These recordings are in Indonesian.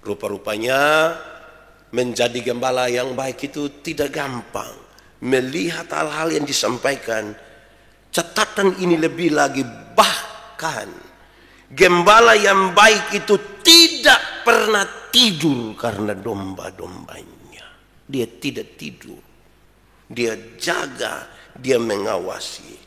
Rupa-rupanya menjadi gembala yang baik itu tidak gampang. Melihat hal-hal yang disampaikan, catatan ini lebih lagi, bahkan gembala yang baik itu tidak pernah tidur karena domba-dombanya. Dia tidak tidur, dia jaga, dia mengawasi.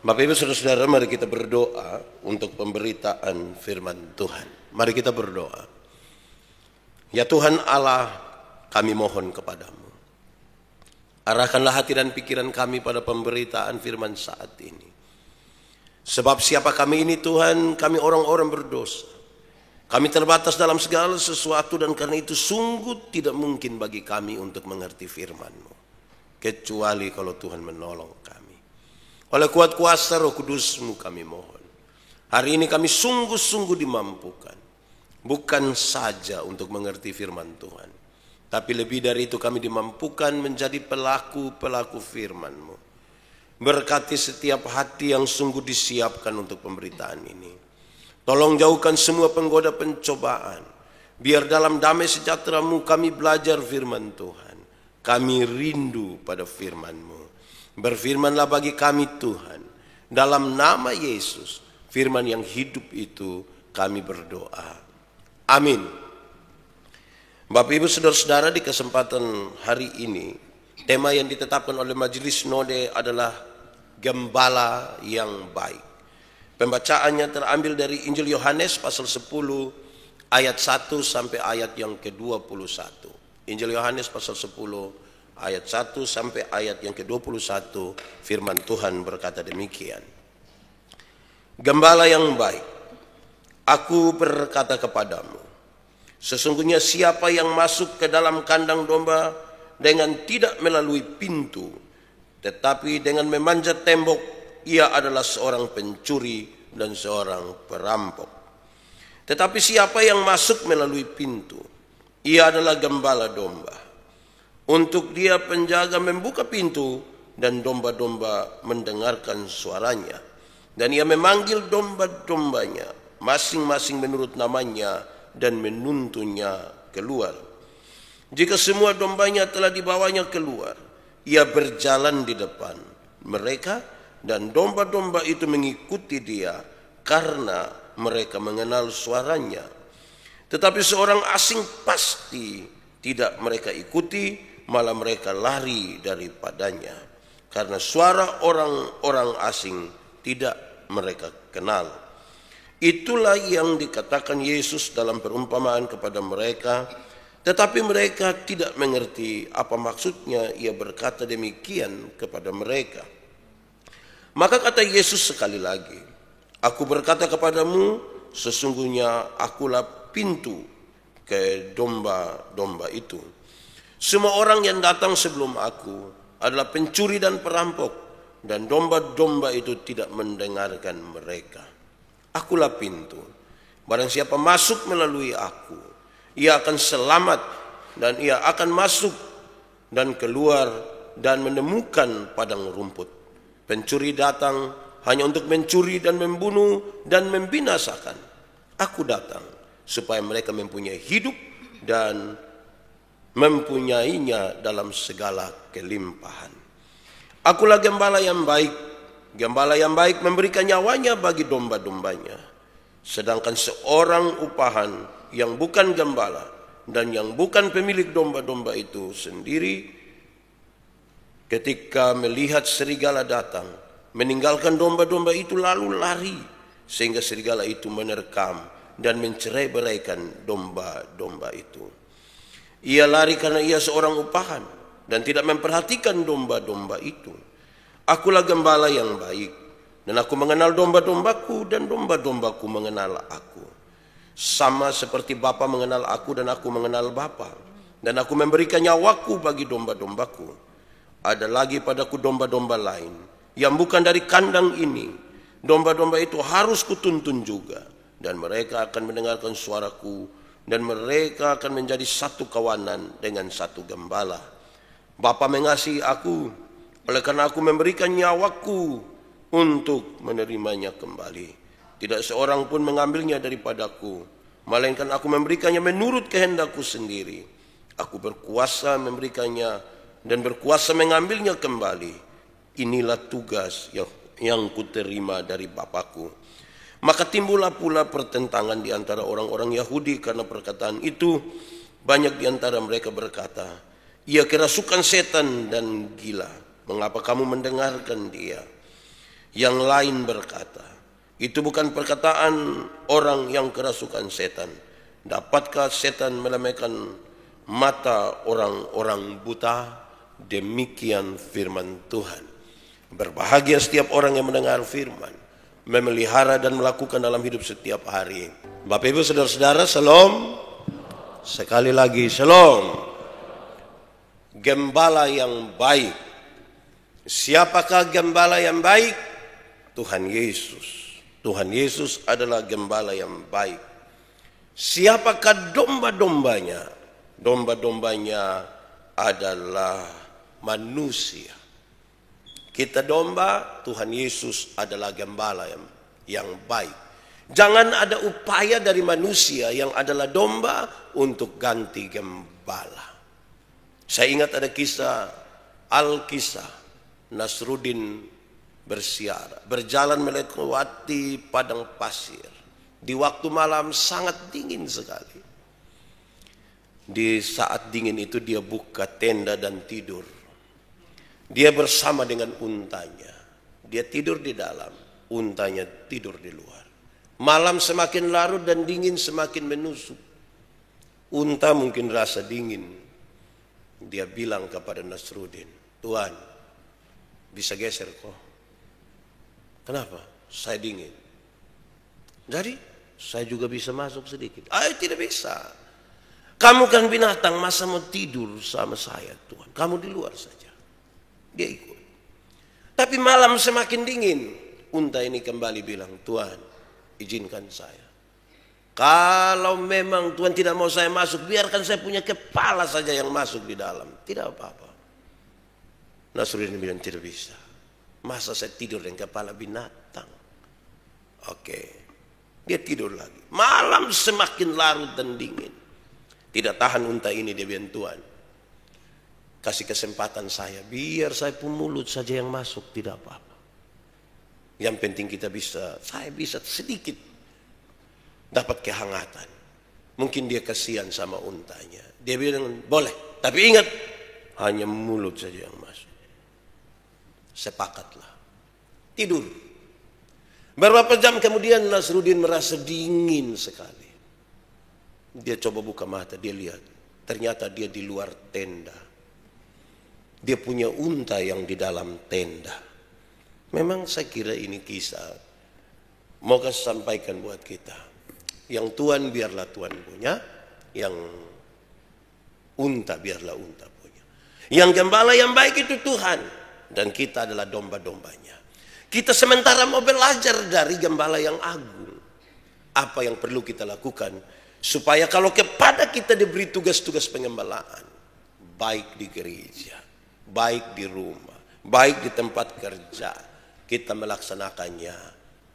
Bapak Ibu Saudara-saudara, mari kita berdoa untuk pemberitaan firman Tuhan. Mari kita berdoa. Ya Tuhan Allah, kami mohon kepadamu, arahkanlah hati dan pikiran kami pada pemberitaan firman saat ini. Sebab siapa kami ini Tuhan, kami orang-orang berdosa. Kami terbatas dalam segala sesuatu, dan karena itu sungguh tidak mungkin bagi kami untuk mengerti firman-Mu, kecuali kalau Tuhan menolong kami. Oleh kuat kuasa Roh Kudus-Mu kami mohon. Hari ini kami sungguh-sungguh dimampukan, bukan saja untuk mengerti firman Tuhan, tapi lebih dari itu kami dimampukan menjadi pelaku-pelaku firman-Mu. Berkati setiap hati yang sungguh disiapkan untuk pemberitaan ini. Tolong jauhkan semua penggoda pencobaan. Biar dalam damai sejahtera-Mu kami belajar firman Tuhan. Kami rindu pada firman-Mu. Berfirmanlah bagi kami Tuhan. Dalam nama Yesus, firman yang hidup itu kami berdoa. Amin. Bapak Ibu Saudara-saudara, di kesempatan hari ini, tema yang ditetapkan oleh Majelis Sinode adalah gembala yang baik. Pembacaannya terambil dari Injil Yohanes pasal 10 ayat 1 sampai ayat yang ke-21. Injil Yohanes pasal 10 ayat 1 sampai ayat yang ke-21, firman Tuhan berkata demikian. Gembala yang baik, aku berkata kepadamu, sesungguhnya siapa yang masuk ke dalam kandang domba dengan tidak melalui pintu, tetapi dengan memanjat tembok, ia adalah seorang pencuri dan seorang perampok. Tetapi siapa yang masuk melalui pintu, ia adalah gembala domba. Untuk dia penjaga membuka pintu, dan domba-domba mendengarkan suaranya. Dan ia memanggil domba-dombanya masing-masing menurut namanya dan menuntunnya keluar. Jika semua dombanya telah dibawanya keluar, ia berjalan di depan mereka, dan domba-domba itu mengikuti dia karena mereka mengenal suaranya. Tetapi seorang asing pasti tidak mereka ikuti, malah mereka lari daripadanya, karena suara orang-orang asing tidak mereka kenal. Itulah yang dikatakan Yesus dalam perumpamaan kepada mereka, tetapi mereka tidak mengerti apa maksudnya ia berkata demikian kepada mereka. Maka kata Yesus sekali lagi, aku berkata kepadamu, sesungguhnya akulah pintu ke domba-domba itu. Semua orang yang datang sebelum aku adalah pencuri dan perampok, dan domba-domba itu tidak mendengarkan mereka. Akulah pintu. Barang siapa masuk melalui aku, ia akan selamat, dan ia akan masuk dan keluar dan menemukan padang rumput. Pencuri datang hanya untuk mencuri dan membunuh dan membinasakan. Aku datang supaya mereka mempunyai hidup dan mempunyainya dalam segala kelimpahan. Akulah gembala yang baik. Gembala yang baik memberikan nyawanya bagi domba-dombanya. Sedangkan seorang upahan yang bukan gembala dan yang bukan pemilik domba-domba itu sendiri, ketika melihat serigala datang, meninggalkan domba-domba itu lalu lari, sehingga serigala itu menerkam dan mencerai-beraikan domba-domba itu. Ia lari karena ia seorang upahan dan tidak memperhatikan domba-domba itu. Akulah gembala yang baik, dan aku mengenal domba-dombaku, dan domba-dombaku mengenal aku. Sama seperti Bapa mengenal aku dan aku mengenal Bapa, dan aku memberikan nyawaku bagi domba-dombaku. Ada lagi padaku domba-domba lain yang bukan dari kandang ini. Domba-domba itu harus kutuntun juga, dan mereka akan mendengarkan suaraku, dan mereka akan menjadi satu kawanan dengan satu gembala. Bapa mengasihi aku, Oleh karena aku memberikan nyawaku untuk menerimanya kembali. Tidak seorang pun mengambilnya daripadaku, melainkan aku memberikannya menurut kehendakku sendiri. Aku berkuasa memberikannya dan berkuasa mengambilnya kembali. Inilah tugas yang kuterima dari Bapakku. Maka timbullah pula pertentangan di antara orang-orang Yahudi karena perkataan itu. Banyak di antara mereka berkata, ia kerasukan setan dan gila. Mengapa kamu mendengarkan dia? Yang lain berkata, itu bukan perkataan orang yang kerasukan setan. Dapatkah setan melemahkan mata orang-orang buta? Demikian firman Tuhan. Berbahagia setiap orang yang mendengar firman, memelihara dan melakukan dalam hidup setiap hari. Bapak Ibu saudara-saudara, shalom. Sekali lagi shalom. Gembala yang baik. Siapakah gembala yang baik? Tuhan Yesus. Tuhan Yesus adalah gembala yang baik. Siapakah domba-dombanya? Domba-dombanya adalah manusia. Kita domba, Tuhan Yesus adalah gembala yang baik. Jangan ada upaya dari manusia yang adalah domba untuk ganti gembala. Saya ingat ada kisah Alkisah. Nasruddin bersiara, berjalan melewati padang pasir. Di waktu malam sangat dingin sekali. Di saat dingin itu dia buka tenda dan tidur. Dia bersama dengan untanya. Dia tidur di dalam, untanya tidur di luar. Malam semakin larut dan dingin semakin menusuk. Unta mungkin rasa dingin. Dia bilang kepada Nasruddin, Tuhan, bisa geser kok. Kenapa? Saya dingin. Jadi saya juga bisa masuk sedikit. Tidak bisa. Kamu kan binatang, masa mau tidur sama saya Tuhan? Kamu di luar saja. Dia ikut. Tapi malam semakin dingin. Unta ini kembali bilang, Tuhan, izinkan saya. Kalau memang Tuhan tidak mau saya masuk, biarkan saya punya kepala saja yang masuk di dalam. Tidak apa-apa. Nasruddin bilang, tidak bisa. Masa saya tidur dengan kepala binatang? Oke. Dia tidur lagi. Malam semakin larut dan dingin. Tidak tahan unta ini, dia bilang, Tuhan, kasih kesempatan saya. Biar saya pun mulut saja yang masuk, tidak apa-apa. Yang penting saya bisa sedikit dapat kehangatan. Mungkin dia kasihan sama untanya. Dia bilang, boleh. Tapi ingat, hanya mulut saja yang masuk. Sepakatlah. Tidur. Beberapa jam kemudian Nasruddin merasa dingin sekali. Dia coba buka mata, dia lihat. Ternyata dia di luar tenda. Dia punya unta yang di dalam tenda. Memang saya kira ini kisah. Mau saya sampaikan buat kita. Yang Tuhan biarlah Tuhan punya. Yang unta biarlah unta punya. Yang gembala yang baik itu Tuhan. Dan kita adalah domba-dombanya. Kita sementara mau belajar dari gembala yang agung. Apa yang perlu kita lakukan. Supaya kalau kepada kita diberi tugas-tugas pengembalaan. Baik di gereja. Baik di rumah. Baik di tempat kerja. Kita melaksanakannya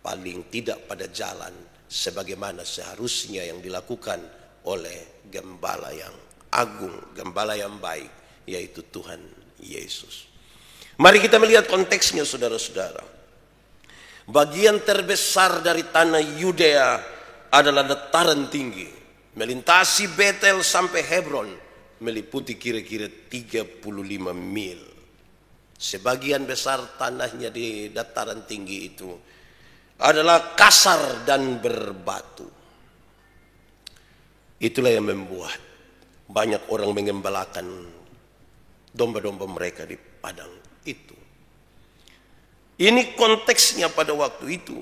paling tidak pada jalan. Sebagaimana seharusnya yang dilakukan oleh gembala yang agung. Gembala yang baik. Yaitu Tuhan Yesus. Mari kita melihat konteksnya saudara-saudara. Bagian terbesar dari tanah Yudea adalah dataran tinggi. Melintasi Betel sampai Hebron. Meliputi kira-kira 35 mil. Sebagian besar tanahnya di dataran tinggi itu adalah kasar dan berbatu. Itulah yang membuat banyak orang mengembalakan domba-domba mereka di padang itu. Ini konteksnya pada waktu itu.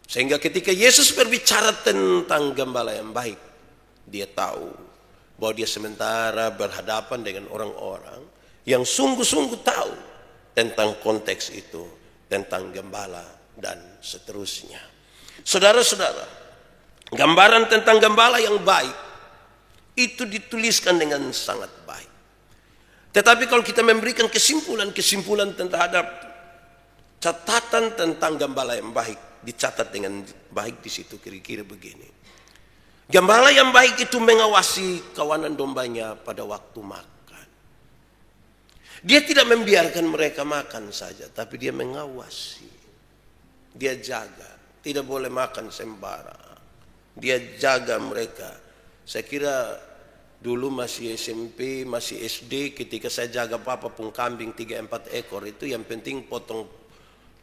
Sehingga ketika Yesus berbicara tentang gembala yang baik, dia tahu bahwa dia sementara berhadapan dengan orang-orang yang sungguh-sungguh tahu tentang konteks itu, tentang gembala dan seterusnya. Saudara-saudara, gambaran tentang gembala yang baik itu dituliskan dengan sangat baik. Tetapi kalau kita memberikan kesimpulan terhadap catatan tentang gembala yang baik, dicatat dengan baik di situ kira-kira begini. Gembala yang baik itu mengawasi kawanan dombanya pada waktu makan. Dia tidak membiarkan mereka makan saja, tapi dia mengawasi. Dia jaga. Tidak boleh makan sembarang. Dia jaga mereka. Saya kira dulu masih SMP, masih SD, ketika saya jaga pun kambing 3-4 ekor, itu yang penting potong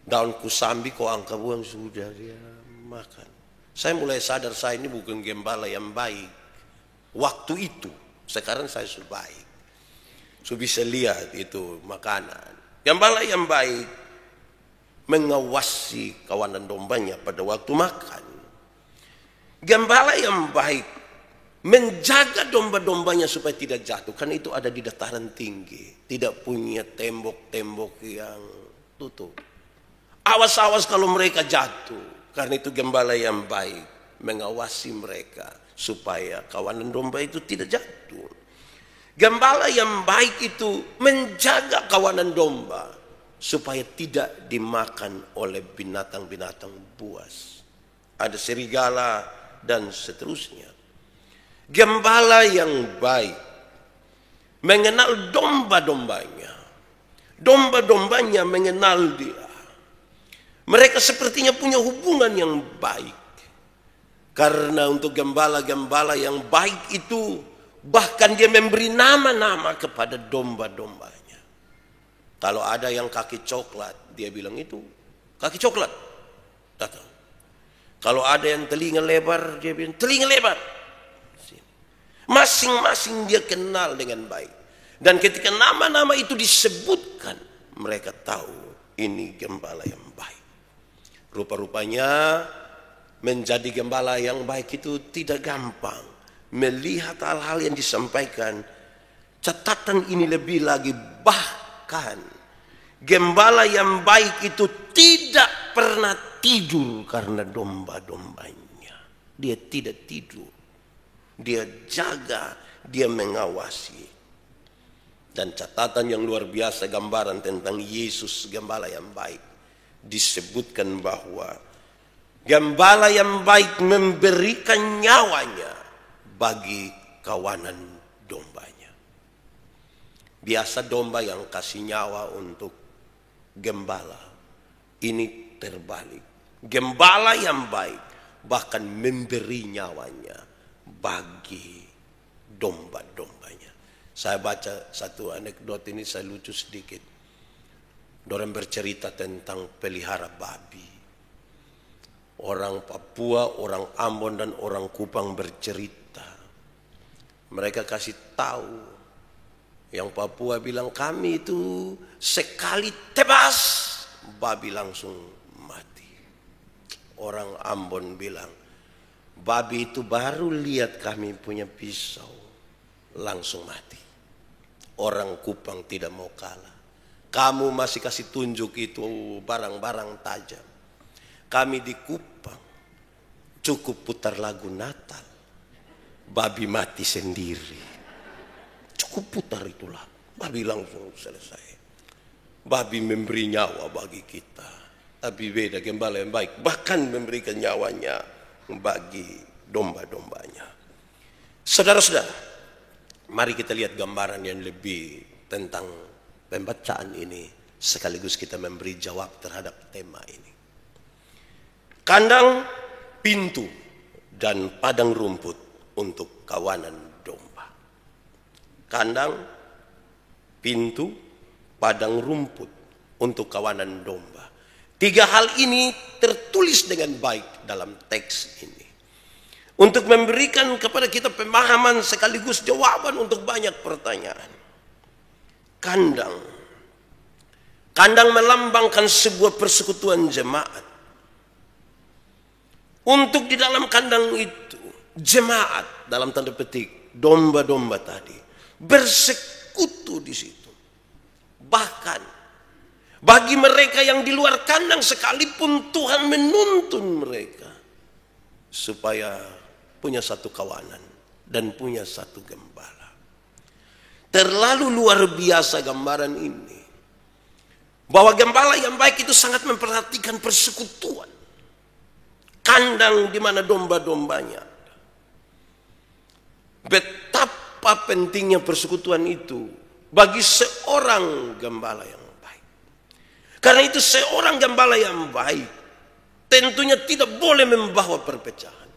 daun kusambi, kau angkat buang, sudah dia makan. Saya mulai sadar saya ini bukan gembala yang baik waktu itu. Sekarang saya sudah baik, sudah bisa lihat itu makanan. Gembala yang baik mengawasi kawanan dombanya pada waktu makan. Gembala yang baik menjaga domba-dombanya supaya tidak jatuh, karena itu ada di dataran tinggi, tidak punya tembok-tembok yang tutup. Awas-awas kalau mereka jatuh, karena itu gembala yang baik mengawasi mereka supaya kawanan domba itu tidak jatuh. Gembala yang baik itu menjaga kawanan domba supaya tidak dimakan oleh binatang-binatang buas. Ada serigala dan seterusnya. Gembala yang baik mengenal domba-dombanya. Domba-dombanya mengenal dia. Mereka sepertinya punya hubungan yang baik. Karena untuk gembala-gembala yang baik itu, bahkan dia memberi nama-nama kepada domba-dombanya. Kalau ada yang kaki coklat, dia bilang itu kaki coklat, datang. Kalau ada yang telinga lebar, dia bilang telinga lebar. Masing-masing dia kenal dengan baik. Dan ketika nama-nama itu disebutkan, mereka tahu ini gembala yang baik. Rupa-rupanya menjadi gembala yang baik itu tidak gampang. Melihat hal-hal yang disampaikan, catatan ini lebih lagi, bahkan gembala yang baik itu tidak pernah tidur karena domba-dombanya. Dia tidak tidur. Dia jaga, dia mengawasi. Dan catatan yang luar biasa, gambaran tentang Yesus gembala yang baik. Disebutkan bahwa gembala yang baik memberikan nyawanya bagi kawanan dombanya. Biasa domba yang kasih nyawa untuk gembala, ini terbalik. Gembala yang baik bahkan memberi nyawanya bagi domba-dombanya. Saya baca satu anekdot ini, saya lucu sedikit. Dorang bercerita tentang pelihara babi. Orang Papua, orang Ambon dan orang Kupang bercerita. Mereka kasih tahu. Yang Papua bilang kami itu sekali tebas, babi langsung mati. Orang Ambon bilang babi itu baru lihat kami punya pisau, langsung mati. Orang Kupang tidak mau kalah. Kamu masih kasih tunjuk itu barang-barang tajam. Kami di Kupang cukup putar lagu Natal, babi mati sendiri. Cukup putar itulah, babi langsung selesai. Babi memberi nyawa bagi kita. Tapi beda gembala yang baik, bahkan memberikan nyawanya bagi domba-dombanya. Saudara-saudara, mari kita lihat gambaran yang lebih tentang pembacaan ini, sekaligus kita memberi jawab terhadap tema ini. Kandang, pintu, dan padang rumput untuk kawanan domba. Kandang, pintu, padang rumput untuk kawanan domba. 3 hal ini tertulis dengan baik dalam teks ini. Untuk memberikan kepada kita pemahaman sekaligus jawaban untuk banyak pertanyaan. Kandang. Kandang melambangkan sebuah persekutuan jemaat. Untuk di dalam kandang itu, jemaat dalam tanda petik, domba-domba tadi, bersekutu di situ. Bahkan bagi mereka yang di luar kandang sekalipun Tuhan menuntun mereka supaya punya satu kawanan dan punya satu gembala. Terlalu luar biasa gambaran ini. Bahwa gembala yang baik itu sangat memperhatikan persekutuan. Kandang di mana domba-dombanya. Betapa pentingnya persekutuan itu bagi seorang gembala yang baik. Karena itu seorang gembala yang baik tentunya tidak boleh membawa perpecahan.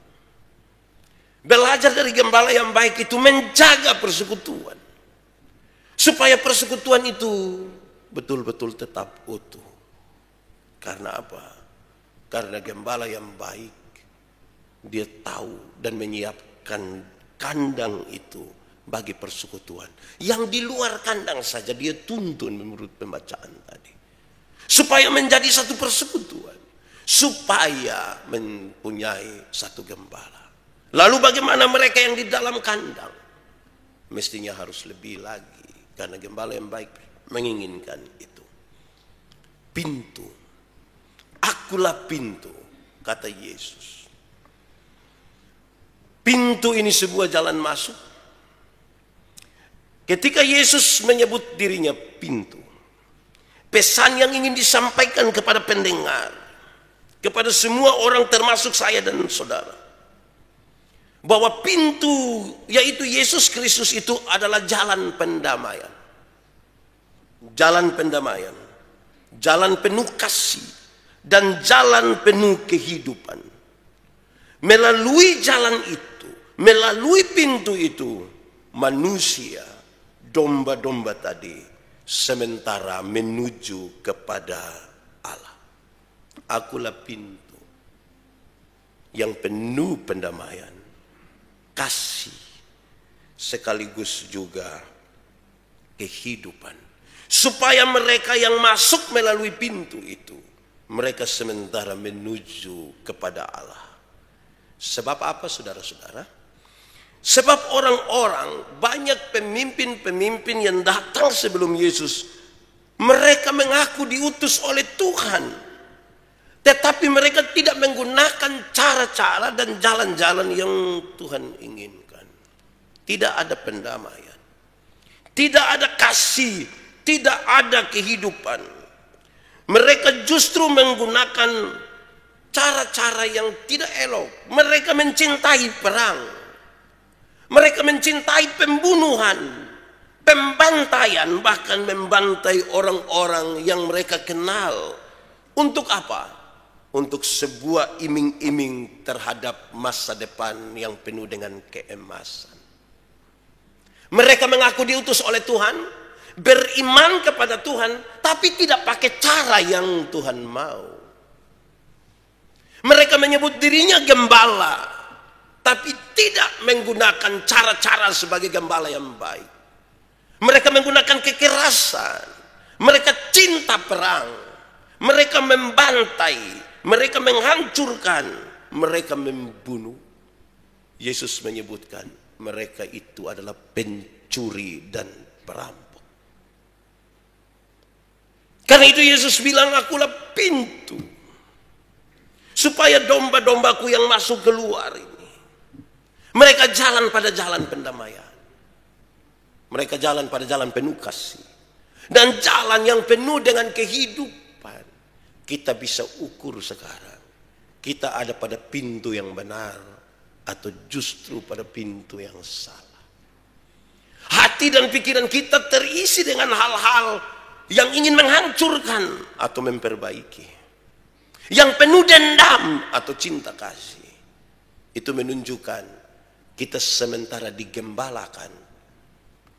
Belajar dari gembala yang baik itu menjaga persekutuan. Supaya persekutuan itu betul-betul tetap utuh. Karena apa? Karena gembala yang baik, dia tahu dan menyiapkan kandang itu bagi persekutuan. Yang di luar kandang saja dia tuntun menurut pembacaan tadi. Supaya menjadi satu persekutuan. Supaya mempunyai satu gembala. Lalu bagaimana mereka yang di dalam kandang? Mestinya harus lebih lagi. Karena gembala yang baik menginginkan itu. Pintu. Akulah pintu, kata Yesus. Pintu ini sebuah jalan masuk. Ketika Yesus menyebut dirinya pintu, pesan yang ingin disampaikan kepada pendengar, kepada semua orang termasuk saya dan saudara, bahwa pintu yaitu Yesus Kristus itu adalah jalan pendamaian. Jalan pendamaian, jalan penuh kasih, dan jalan penuh kehidupan. Melalui jalan itu, melalui pintu itu, manusia, domba-domba tadi, sementara menuju kepada Allah. Akulah pintu yang penuh pendamaian, kasih, sekaligus juga kehidupan. Supaya mereka yang masuk melalui pintu itu, mereka sementara menuju kepada Allah. Sebab apa, saudara-saudara? Sebab orang-orang, banyak pemimpin-pemimpin yang datang sebelum Yesus, mereka mengaku diutus oleh Tuhan. Tetapi mereka tidak menggunakan cara-cara dan jalan-jalan yang Tuhan inginkan. Tidak ada pendamaian. Tidak ada kasih. Tidak ada kehidupan. Mereka justru menggunakan cara-cara yang tidak elok. Mereka mencintai perang. Mereka mencintai pembunuhan, pembantaian, bahkan membantai orang-orang yang mereka kenal. Untuk apa? Untuk sebuah iming-iming terhadap masa depan yang penuh dengan keemasan. Mereka mengaku diutus oleh Tuhan, beriman kepada Tuhan, tapi tidak pakai cara yang Tuhan mau. Mereka menyebut dirinya gembala, tapi tidak menggunakan cara-cara sebagai gembala yang baik. Mereka menggunakan kekerasan, mereka cinta perang, mereka membantai, mereka menghancurkan, mereka membunuh. Yesus menyebutkan mereka itu adalah pencuri dan perampok. Karena itu Yesus bilang, akulah pintu. Supaya domba-dombaku yang masuk keluar ini, mereka jalan pada jalan pendamaian. Mereka jalan pada jalan penuh kasih. Dan jalan yang penuh dengan kehidupan. Kita bisa ukur sekarang. Kita ada pada pintu yang benar. Atau justru pada pintu yang salah. Hati dan pikiran kita terisi dengan hal-hal yang ingin menghancurkan atau memperbaiki. Yang penuh dendam atau cinta kasih. Itu menunjukkan kita sementara digembalakan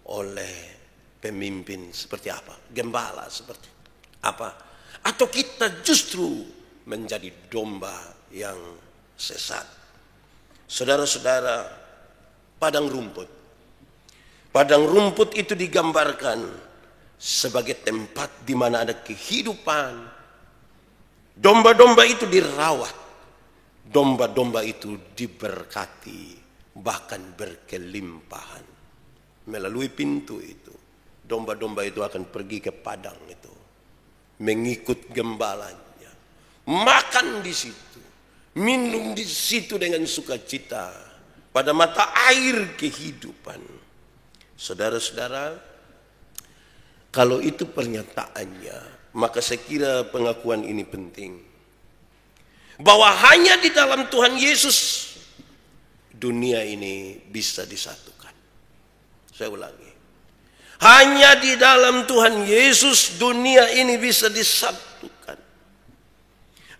oleh pemimpin seperti apa? Gembala seperti apa? Atau kita justru menjadi domba yang sesat. Saudara-saudara, padang rumput. Padang rumput itu digambarkan sebagai tempat di mana ada kehidupan. Domba-domba itu dirawat. Domba-domba itu diberkati, bahkan berkelimpahan. Melalui pintu itu, domba-domba itu akan pergi ke padang itu, mengikut gembalanya, makan di situ, minum di situ dengan sukacita pada mata air kehidupan. Saudara-saudara, Kalau itu pernyataannya, maka saya kira pengakuan ini penting. Bahwa hanya di dalam Tuhan Yesus dunia ini bisa disatukan. Saya ulangi. Hanya di dalam Tuhan Yesus dunia ini bisa disatukan.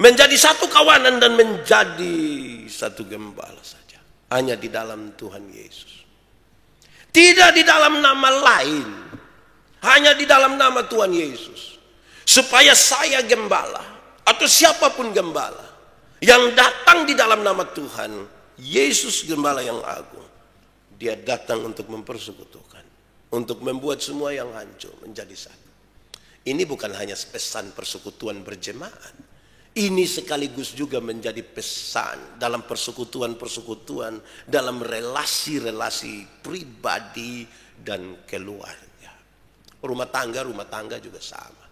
Menjadi satu kawanan dan menjadi satu gembala saja. Hanya di dalam Tuhan Yesus. Tidak di dalam nama lain. Hanya di dalam nama Tuhan Yesus. Supaya saya gembala atau siapapun gembala yang datang di dalam nama Tuhan Yesus gembala yang agung, dia datang untuk mempersekutukan, untuk membuat semua yang hancur menjadi satu. Ini bukan hanya pesan persekutuan berjemaat, ini sekaligus juga menjadi pesan dalam persekutuan-persekutuan, dalam relasi-relasi pribadi dan keluarga. Rumah tangga juga sama.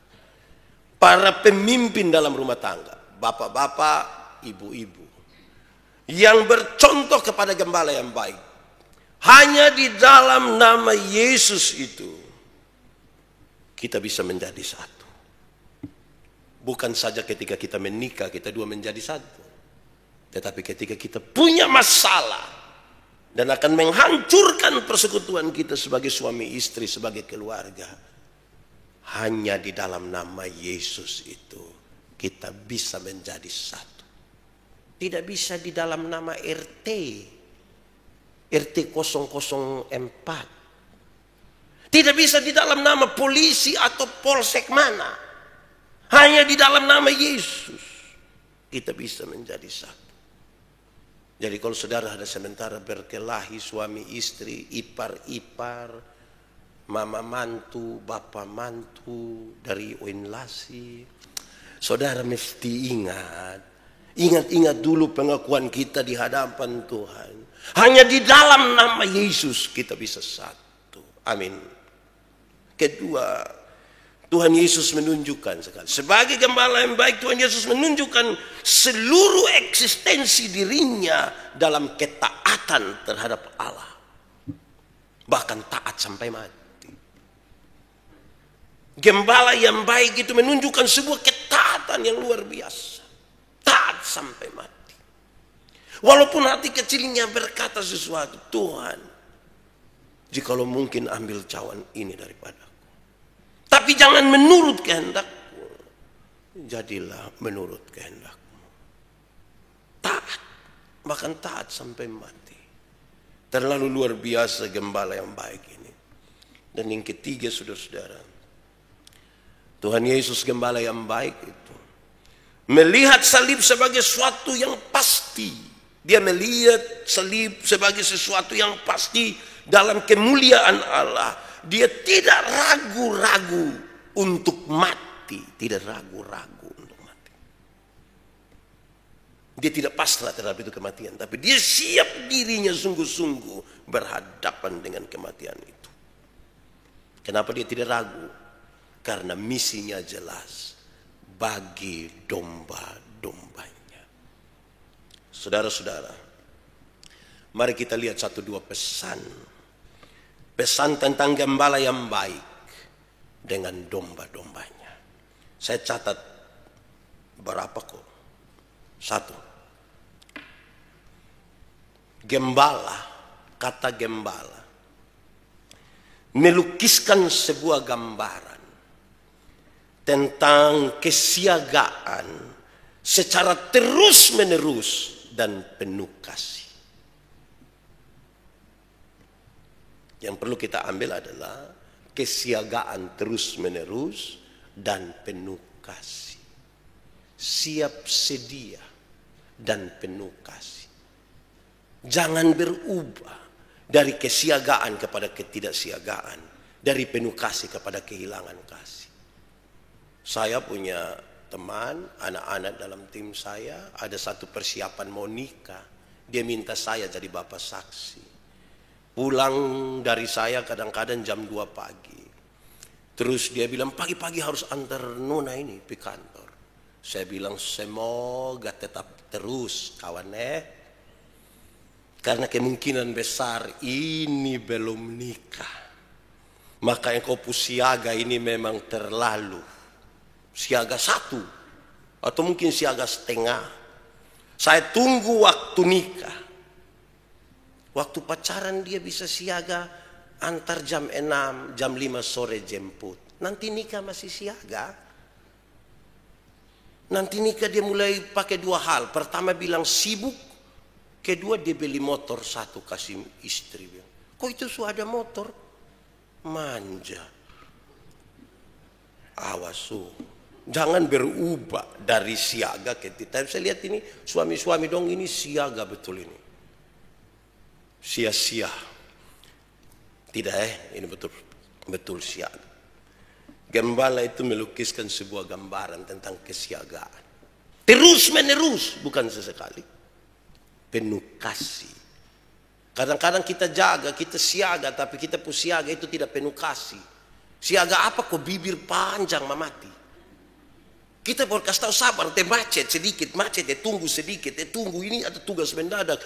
Para pemimpin dalam rumah tangga, bapak-bapak, ibu-ibu, yang bercontoh kepada gembala yang baik. Hanya di dalam nama Yesus itu kita bisa menjadi satu. Bukan saja ketika kita menikah kita dua menjadi satu. Tetapi ketika kita punya masalah dan akan menghancurkan persekutuan kita sebagai suami istri, sebagai keluarga. Hanya di dalam nama Yesus itu kita bisa menjadi satu. Tidak bisa di dalam nama RT 004. Tidak bisa di dalam nama polisi atau polsek mana. Hanya di dalam nama Yesus kita bisa menjadi satu. Jadi kalau saudara ada sementara berkelahi suami istri, ipar-ipar, mama mantu, bapak mantu dari Oinlasi, saudara mesti ingat dulu pengakuan kita di hadapan Tuhan. Hanya di dalam nama Yesus kita bisa satu. Amin. Kedua, Tuhan Yesus menunjukkan sekali. Sebagai gembala yang baik, Tuhan Yesus menunjukkan seluruh eksistensi dirinya dalam ketaatan terhadap Allah. Bahkan taat sampai mati. Gembala yang baik itu menunjukkan sebuah ketaatan yang luar biasa. Taat sampai mati. Walaupun hati kecilnya berkata sesuatu, Tuhan, jikalau mungkin ambil cawan ini daripadaku. Tapi jangan menurut kehendakku, jadilah menurut kehendakmu. Taat, bahkan taat sampai mati. Terlalu luar biasa gembala yang baik ini. Dan yang ketiga, saudara-saudara, Tuhan Yesus gembala yang baik itu melihat salib sebagai sesuatu yang pasti. Dia melihat salib sebagai sesuatu yang pasti dalam kemuliaan Allah. Dia tidak ragu-ragu untuk mati. Tidak ragu-ragu untuk mati. Dia tidak pasrah terhadap itu kematian. Tapi dia siap dirinya sungguh-sungguh berhadapan dengan kematian itu. Kenapa dia tidak ragu? Karena misinya jelas. Bagi domba-dombanya. Saudara-saudara, mari kita lihat satu dua pesan. Pesan tentang gembala yang baik dengan domba-dombanya. Saya catat berapa kok? 1. Gembala, kata gembala melukiskan sebuah gambaran tentang kesiagaan secara terus-menerus dan penuh kasih. Yang perlu kita ambil adalah kesiagaan terus-menerus dan penuh kasih. Siap sedia dan penuh kasih. Jangan berubah dari kesiagaan kepada ketidaksiagaan, dari penuh kasih kepada kehilangan kasih. Saya punya teman, anak-anak dalam tim saya, ada satu persiapan mau nikah. Dia minta saya jadi bapak saksi. Pulang dari saya kadang-kadang jam 2 pagi. Terus dia bilang pagi-pagi harus antar Nona ini ke kantor. Saya bilang semoga tetap terus kawan Karena kemungkinan besar ini belum nikah. Maka engkau siaga ini memang terlalu. Siaga 1 atau mungkin siaga setengah. Saya tunggu waktu nikah. Waktu pacaran dia bisa siaga antar jam 6, jam 5 sore jemput. Nanti nikah masih siaga. Nanti nikah dia mulai pakai 2 hal. Pertama bilang sibuk. Kedua dia beli motor 1 kasih istri. Kok itu sudah ada motor? Manja. Awas jangan berubah dari siaga ke tidak. Saya lihat ini suami-suami dong ini siaga betul ini. Sia-sia. Tidak ini betul siaga. Gembala itu melukiskan sebuah gambaran tentang kesiagaan. Terus menerus, bukan sesekali. Penuh kasih. Kadang-kadang kita jaga, kita siaga, tapi kita pun siaga itu tidak penuh kasih. Siaga apa kok bibir panjang mati. Kita boleh kasih tahu sabar, macet sedikit, macet, tunggu sedikit, tunggu ini ada tugas mendadak.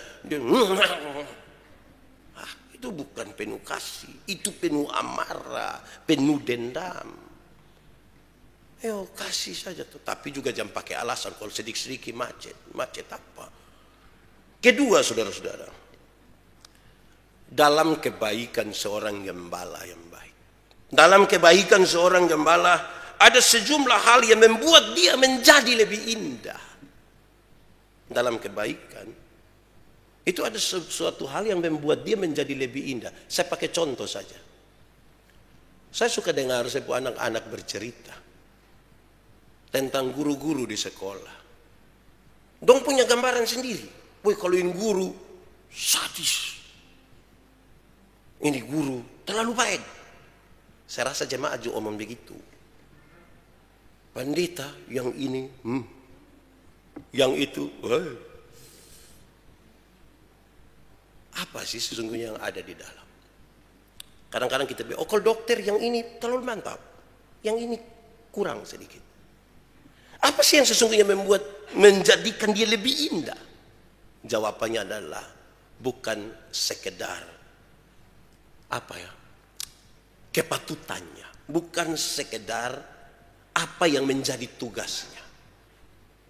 Itu bukan penuh kasih, itu penuh amarah, penuh dendam. Kasih saja tuh, tapi juga jangan pakai alasan kalau sedikit-sedikit macet. Macet apa? Kedua, saudara-saudara, dalam kebaikan seorang gembala yang baik. Dalam kebaikan seorang gembala ada sejumlah hal yang membuat dia menjadi lebih indah. Dalam kebaikan itu ada sesuatu hal yang membuat dia menjadi lebih indah. Saya pakai contoh saja. Saya suka dengar sebuah anak-anak bercerita tentang guru-guru di sekolah. Dong punya gambaran sendiri. Boy, kalau ini guru sadis. Ini guru terlalu baik. Saya rasa jemaah juga omong begitu. Pendeta yang ini, yang itu. Apa sih sesungguhnya yang ada di dalam? Kadang-kadang kita bilang, kalau dokter yang ini terlalu mantap, yang ini kurang sedikit. Apa sih yang sesungguhnya menjadikan dia lebih indah? Jawabannya adalah bukan sekedar kepatutannya, bukan sekedar apa yang menjadi tugasnya.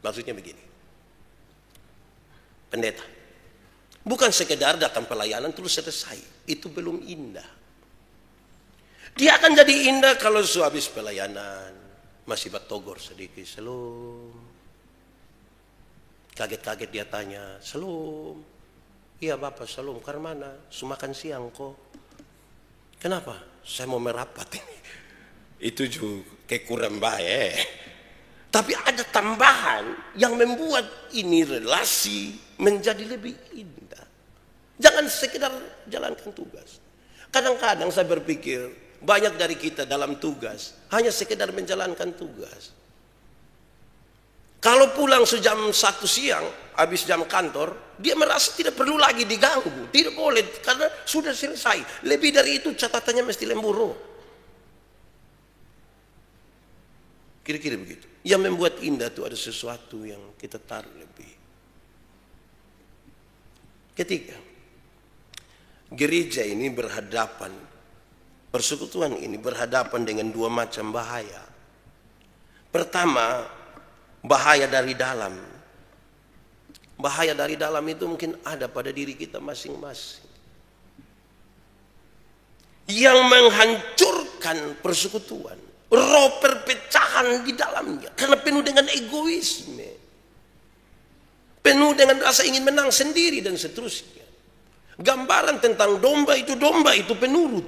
Maksudnya begini, pendeta bukan sekedar datang pelayanan terus selesai, itu belum indah. Dia akan jadi indah kalau habis pelayanan masih batogor sedikit, salam. Kaget-kaget dia tanya, salam. Iya Bapak, salam. Karena mana? Sumakan siang kok. Kenapa? Saya mau merapat ini. Itu juga kekurang baik. Tapi ada tambahan yang membuat ini relasi menjadi lebih indah. Jangan sekedar jalankan tugas. Kadang-kadang saya berpikir banyak dari kita dalam tugas hanya sekedar menjalankan tugas. Kalau pulang sejam 1 siang, habis jam kantor, dia merasa tidak perlu lagi diganggu. Tidak boleh, karena sudah selesai. Lebih dari itu catatannya mesti lemburu. Kira-kira begitu. Yang membuat indah itu ada sesuatu yang kita taruh lebih. Ketiga, gereja ini berhadapan, persekutuan ini berhadapan dengan 2 macam bahaya. Pertama, bahaya dari dalam. Bahaya dari dalam itu mungkin ada pada diri kita masing-masing. Yang menghancurkan persekutuan. Roh perpecahan di dalamnya. Karena penuh dengan egoisme. Penuh dengan rasa ingin menang sendiri dan seterusnya. Gambaran tentang domba itu penurut.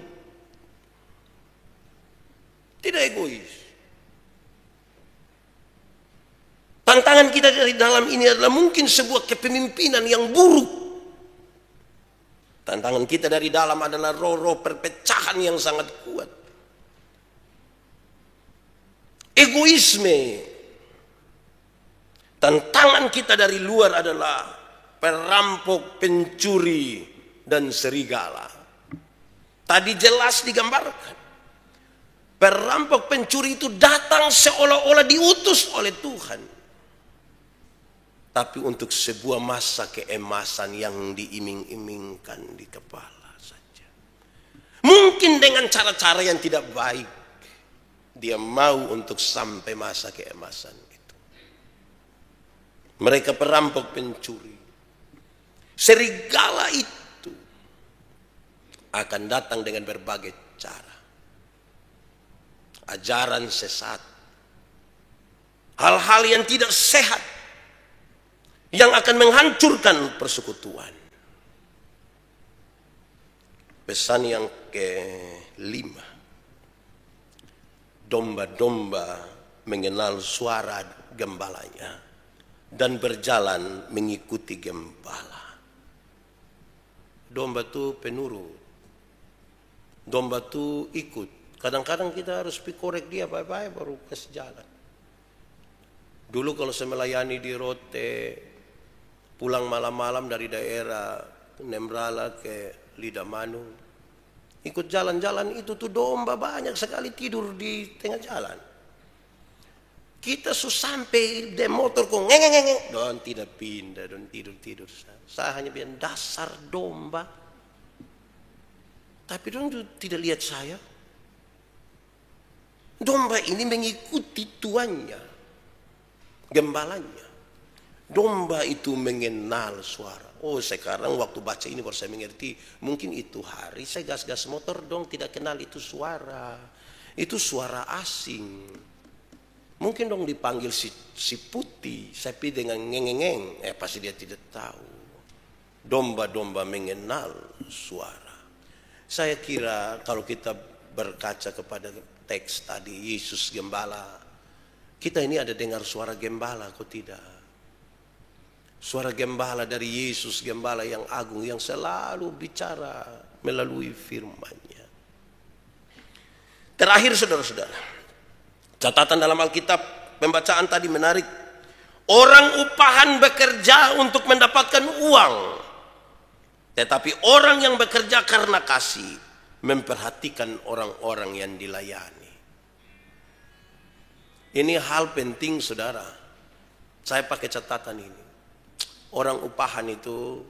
Tidak egois. Tantangan kita dari dalam ini adalah mungkin sebuah kepemimpinan yang buruk. Tantangan kita dari dalam adalah roh-roh perpecahan yang sangat kuat. Egoisme. Tantangan kita dari luar adalah perampok, pencuri, dan serigala. Tadi jelas digambarkan. Perampok, pencuri itu datang seolah-olah diutus oleh Tuhan. Tapi untuk sebuah masa keemasan yang diiming-imingkan di kepala saja. Mungkin dengan cara-cara yang tidak baik, dia mau untuk sampai masa keemasan itu. Mereka perampok, pencuri. Serigala itu akan datang dengan berbagai cara. Ajaran sesat. Hal-hal yang tidak sehat. Yang akan menghancurkan persekutuan. Pesan yang kelima. Domba-domba mengenal suara gembalanya dan berjalan mengikuti gembala. Domba itu penurut. Domba itu ikut. Kadang-kadang kita harus korek dia baik-baik baru kasih jalan. Dulu kalau saya melayani di Rote, pulang malam-malam dari daerah Nembrala ke Lidamanu, ikut jalan-jalan itu tuh domba banyak sekali tidur di tengah jalan. Kita sampai di motor kok ngeng, don tidak pindah, don tidur. Saya hanya bilang dasar domba. Tapi don tidak lihat saya. Domba ini mengikuti tuannya, gembalanya. Domba itu mengenal suara. Oh, sekarang waktu baca ini baru saya mengerti. Mungkin itu hari saya gas-gas motor dong tidak kenal itu suara. Itu suara asing. Mungkin dong dipanggil si putih. Saya pilih dengan ngeng-ngeng. Pasti dia tidak tahu. Domba-domba mengenal suara. Saya kira kalau kita berkaca kepada teks tadi, Yesus gembala. Kita ini ada dengar suara gembala, kok tidak? Suara gembala dari Yesus, gembala yang agung, yang selalu bicara melalui firman-Nya. Terakhir saudara-saudara, catatan dalam Alkitab, pembacaan tadi menarik. Orang upahan bekerja untuk mendapatkan uang. Tetapi orang yang bekerja karena kasih, memperhatikan orang-orang yang dilayani. Ini hal penting saudara. Saya pakai catatan ini. Orang upahan itu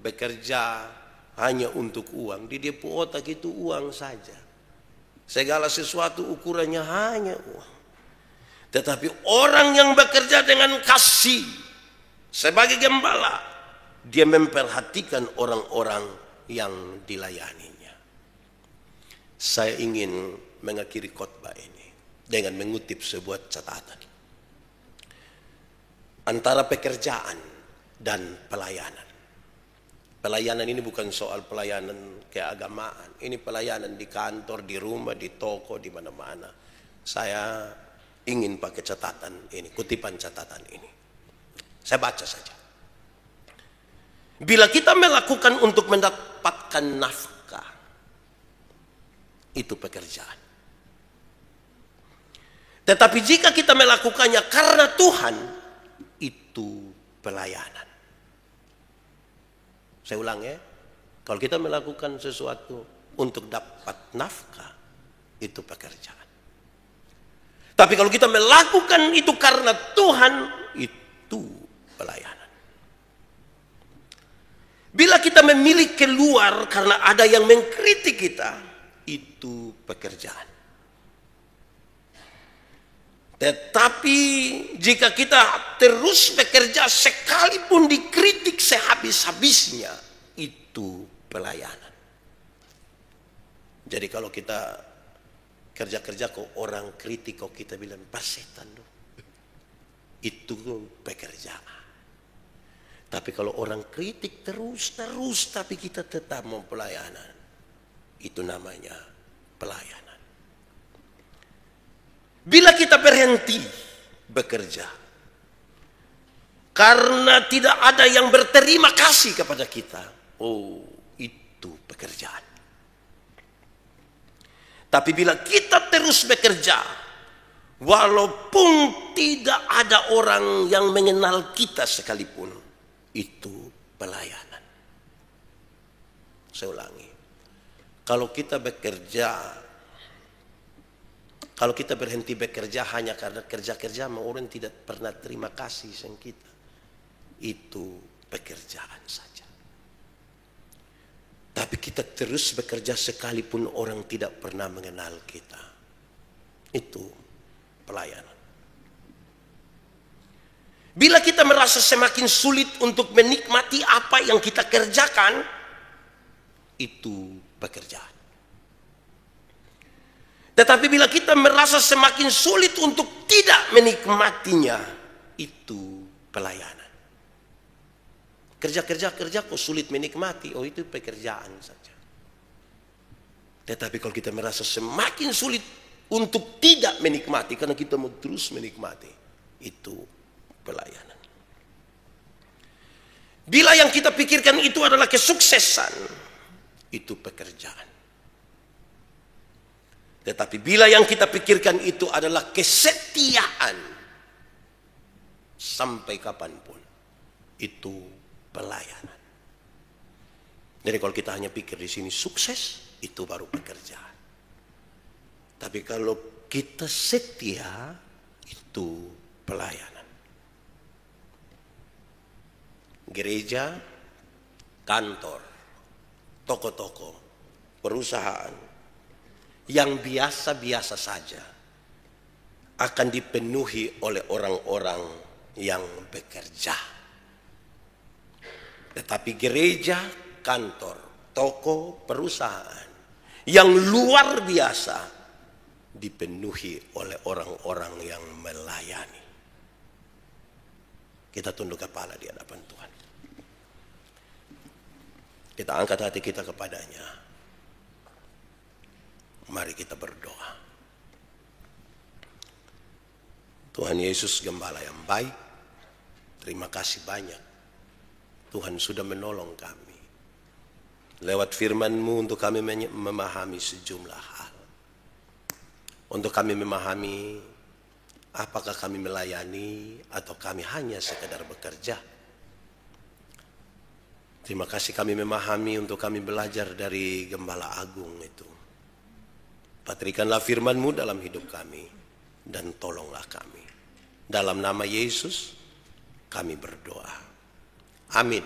bekerja hanya untuk uang. Di dia otak itu uang saja. Segala sesuatu ukurannya hanya uang. Tetapi orang yang bekerja dengan kasih sebagai gembala, dia memperhatikan orang-orang yang dilayaninya. Saya ingin mengakhiri khotbah ini dengan mengutip sebuah catatan. Antara pekerjaan dan pelayanan. Pelayanan ini bukan soal pelayanan keagamaan. Ini pelayanan di kantor, di rumah, di toko, di mana-mana. Saya ingin pakai catatan ini, kutipan catatan ini. Saya baca saja. Bila kita melakukan untuk mendapatkan nafkah, itu pekerjaan. Tetapi jika kita melakukannya karena Tuhan, itu pelayanan. Saya ulang ya, kalau kita melakukan sesuatu untuk dapat nafkah, itu pekerjaan. Tapi kalau kita melakukan itu karena Tuhan, itu pelayanan. Bila kita memilih keluar karena ada yang mengkritik kita, itu pekerjaan. Tetapi jika kita terus bekerja sekalipun dikritik sehabis-habisnya, itu pelayanan. Jadi kalau kita kerja-kerja kok orang kritik, kok kita bilang persetan dong, itu pekerjaan. Tapi kalau orang kritik terus tapi kita tetap mau pelayanan, itu namanya pelayanan. Bila kita berhenti bekerja karena tidak ada yang berterima kasih kepada kita, oh, itu pekerjaan. Tapi bila kita terus bekerja, walaupun tidak ada orang yang mengenal kita sekalipun, itu pelayanan. Saya ulangi, kalau kita bekerja, kalau kita berhenti bekerja hanya karena kerja-kerja, orang tidak pernah terima kasih sama kita, itu pekerjaan saja. Tetapi kita terus bekerja sekalipun orang tidak pernah mengenal kita. Itu pelayanan. Bila kita merasa semakin sulit untuk menikmati apa yang kita kerjakan, itu pekerjaan. Tetapi bila kita merasa semakin sulit untuk tidak menikmatinya, itu pelayanan. Kerja kok sulit menikmati, oh itu pekerjaan saja. Tetapi kalau kita merasa semakin sulit untuk tidak menikmati, karena kita mau terus menikmati, itu pelayanan. Bila yang kita pikirkan itu adalah kesuksesan, itu pekerjaan. Tetapi bila yang kita pikirkan itu adalah kesetiaan, sampai kapanpun, itu pelayanan. Jadi kalau kita hanya pikir di sini sukses, itu baru pekerjaan. Tapi kalau kita setia, itu pelayanan. Gereja, kantor, toko-toko, perusahaan yang biasa-biasa saja akan dipenuhi oleh orang-orang yang bekerja. Tetapi gereja, kantor, toko, perusahaan yang luar biasa dipenuhi oleh orang-orang yang melayani. Kita tunduk kepala di hadapan Tuhan. Kita angkat hati kita kepadanya. Mari kita berdoa. Tuhan Yesus, Gembala yang baik, terima kasih banyak. Tuhan sudah menolong kami. Lewat firman-Mu untuk kami memahami sejumlah hal. Untuk kami memahami apakah kami melayani atau kami hanya sekedar bekerja. Terima kasih kami memahami untuk kami belajar dari Gembala Agung itu. Patrikanlah firman-Mu dalam hidup kami dan tolonglah kami. Dalam nama Yesus kami berdoa. Amin.